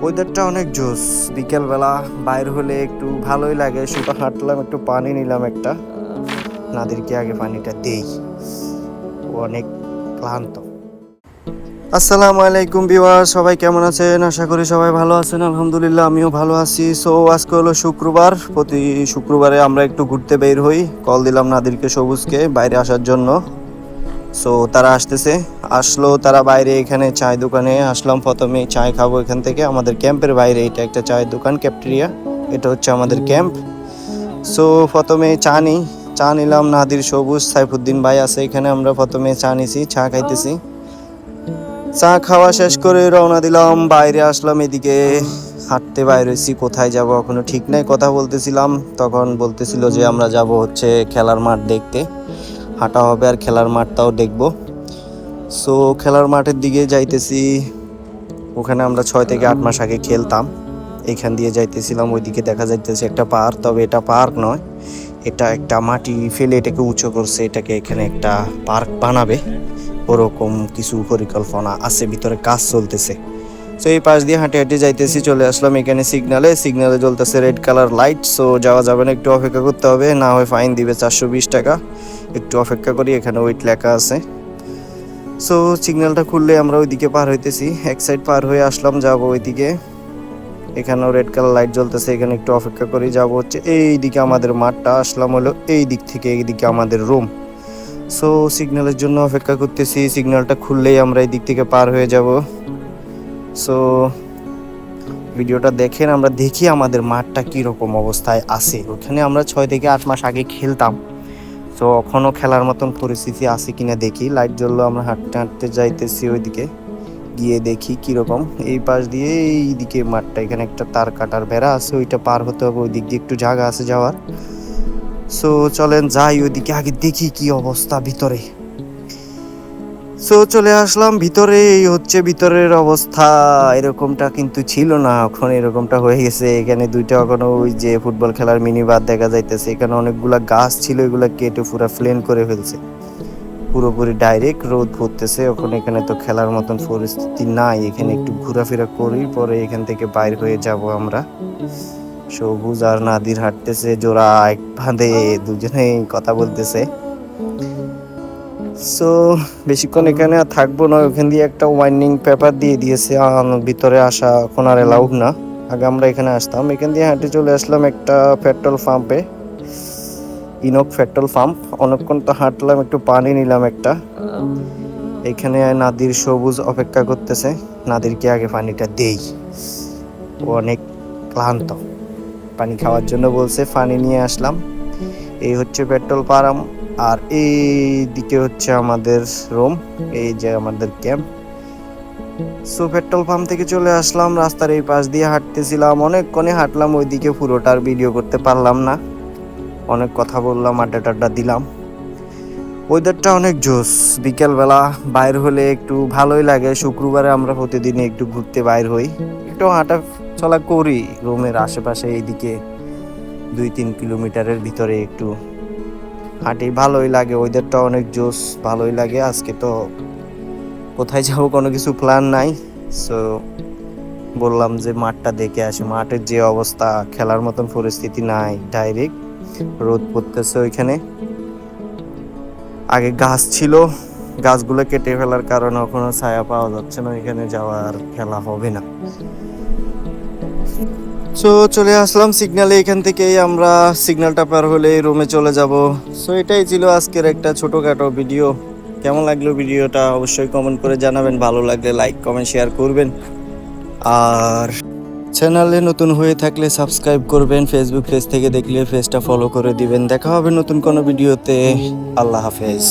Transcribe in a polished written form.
ওয়েদারটা অনেক জোস। বিকেলবেলা বাইর হলে একটু ভালোই লাগে, শুধু হাঁটলাম, একটু পানি নিলাম একটা, নাদিরকে আগে পানিটা দেই, ও অনেক ক্লান্ত। আসসালামু আলাইকুম ভিউয়ার, সবাই কেমন আছেন? আশা করি সবাই ভালো আছেন। আলহামদুলিল্লাহ আমিও ভালো আছি। সো আজকে হলো শুক্রবার, প্রতি শুক্রবারে আমরা একটু ঘুরতে বের হই। কল দিলাম নাদিরকে, সবুজকে বাইরে আসার জন্য। সো তারা আসলো তারা বাইরে, এখানে চায় দোকানে আসলাম। প্রথমে চায় খাবো এখান থেকে, আমাদের ক্যাম্পের বাইরে এটা একটা চায়ের দোকান, ক্যাফটেরিয়া, এটা হচ্ছে আমাদের ক্যাম্প। সো প্রথমে চা নিলাম, নাদির, সবুজ, সাইফুদ্দিন ভাই আছে এখানে। আমরা প্রথমে চা নিছি, চা খাইতেছি। চা খাওয়া শেষ করে রওনা দিলাম, বাইরে আসলাম। এদিকে হাঁটতে বাইরে হয়েছি, কোথায় যাব এখনো ঠিক নাই। কথা বলতেছিলাম, তখন বলতেছিল যে আমরা যাব হচ্ছে খেলার মাঠ দেখতে, হাঁটা হবে আর খেলার মাঠটাও দেখবো। সো খেলার মাঠের দিকে যাইতেছি। ওখানে আমরা 6 থেকে 8 মাস আগে খেলতাম, এখান দিয়ে যাইতেছিলাম। ওইদিকে দেখা যাইতেছে একটা পার্ক, তবে এটা পার্ক নয়, এটা একটা মাটি ফেলে এটাকে উঁচু করছে, এটাকে এখানে একটা পার্ক বানাবে, ওরকম কিছু পরিকল্পনা আছে, ভিতরে কাজ চলতেছে। সো এই পাশ দিয়ে হাঁটে হাঁটে যাইতেছি, চলে আসলাম এখানে সিগনালে জ্বলতেছে রেড কালার লাইট। সো যাওয়া যাবে না, একটু অপেক্ষা করতে হবে, না হয় ফাইন দিবে 420 টাকা। একটু অপেক্ষা করি, এখানে ওয়েট লেখা আছে। সো সিগন্যালটা খুললে আমরা ওইদিকে পার হইতেছি, এক সাইড পার হয়ে আসলাম, যাবো ওইদিকে। এখানেও রেড কালার লাইট জ্বলতেছে, এখানে একটু অপেক্ষা করি, যাবো হচ্ছে এইদিকে আমাদের মাঠটা। আসলাম হলো এই দিক থেকে, এইদিকে আমাদের রুম। সো সিগন্যালের জন্য অপেক্ষা করতেছি, সিগন্যালটা খুললেই আমরা এই দিক থেকে পার হয়ে যাব। সো ভিডিওটা দেখেন, আমরা দেখি আমাদের মাঠটা কীরকম অবস্থায় আছে। ওখানে আমরা 6 থেকে 8 মাস আগে খেলতাম, তো এখনও খেলার মতন পরিস্থিতি আছে কিনা দেখি। লাইট জ্বললো, আমরা হাঁটতে হাঁটতে যাইতেছি ওইদিকে, গিয়ে দেখি কীরকম। এই পাশ দিয়ে এইদিকে মাঠটা, এখানে একটা তার কাটার বেড়া আছে, ওইটা পার হতে হবে, ওই দিক দিয়ে একটু জায়গা আছে যাওয়ার। সো চলেন যাই ওইদিকে, আগে দেখি কি অবস্থা ভিতরে। সো চলে আসলাম ভিতরে, এই হচ্ছে ভিতরের অবস্থা। এরকমটা কিন্তু ছিল না, এখন এরকমটা হয়ে গেছে। এখানে দুইটা এখনো ওই যে ফুটবল খেলার মিনি বাদ দেখা যাইতেছে। এখানে অনেকগুলা গাছ ছিল, এগুলা কেটে পুরো প্লেন করে ফেলছে, পুরোপুরি ডাইরেক্ট রোদ পড়তেছে। এখন এখানে তো খেলার মতন পরিস্থিতি নাই, এখানে একটু ঘোরাফেরা করি, পরে এখান থেকে বাইর হয়ে যাব আমরা। সবুজ আর নাদির হাঁটতেছে জোড়া এক বাঁধে, দুজনেই কথা বলতেছে। সো বেশিক্ষণ এখানে আর থাকবো না, ওখান দিয়ে একটা ওয়ার্নিং পেপার দিয়ে দিয়েছে, ভিতরে আসা এখন আর অ্যালাউড না। আগে আমরা এখানে আসতাম, এখান দিয়ে হাঁটে চলে আসলাম একটা পেট্রোল পাম্পে, ইনক পেট্রোল পাম্প। অনেকক্ষণ তো হাঁটলাম, একটু পানি নিলাম একটা। এখানে নাদির, সবুজ অপেক্ষা করতেছে, নাদিরকে আগে পানিটা দেই, ও অনেক ক্লান্ত, পানি খাওয়ার জন্য বলছে, পানি নিয়ে আসলাম। এই হচ্ছে পেট্রোল পাম্প, আর এই দিকে হচ্ছে আমাদের রুম, এই যে আমাদের ক্যাম্প। সো পেট্রোল পাম্প থেকে চলে আসলাম, রাস্তার এই পাশ দিয়ে হাঁটতেছিলাম, অনেকক্ষণে হাঁটলাম, ওইদিকে পুরোটার ভিডিও করতে পারলাম না, অনেক কথা বললাম, আড্ডা টাড্ডা দিলাম। ওয়েদারটা অনেক জোস। বিকেলবেলা বাইর হলে একটু ভালোই লাগে। শুক্রবারে আমরা প্রতিদিন একটু ঘুরতে বাইর হই, একটু হাঁটা চলা করি রুমের আশেপাশে, এইদিকে 2-3 কিলোমিটারের ভিতরে একটু হাঁটি, ভালোই লাগে। ওয়েদারটা অনেক জোস, ভালোই লাগে। আজকে তো কোথায় যাবো কোনো কিছু প্ল্যান নাই, সো বললাম যে মাঠটা দেখে আসি। মাঠের যে অবস্থা, খেলার মতন পরিস্থিতি নাই, ডাইরেক্ট রোদ পড়তেছে ওইখানে। আগে গাছ ছিল, গাছগুলো কেটে ফেলার কারণে এখনো ছায়া পাওয়া যাচ্ছে না, এখানে যাওয়ার খেলা হবে না। সো চলে আসলাম সিগন্যালে, এখান থেকেই আমরা সিগন্যালটা পার হলে রুমে চলে যাব। সো এটাই ছিল আজকের একটা ছোটোখাটো ভিডিও। কেমন লাগলো ভিডিওটা অবশ্যই কমেন্ট করে জানাবেন, ভালো লাগলে লাইক কমেন্ট শেয়ার করবেন, আর চ্যানেলে নতুন হয়ে থাকলে সাবস্ক্রাইব করবেন, ফেসবুক পেজ থেকে দেখলে পেজটা ফলো করে দিবেন। দেখা হবে নতুন কোনো ভিডিওতে। আল্লাহ হাফেজ।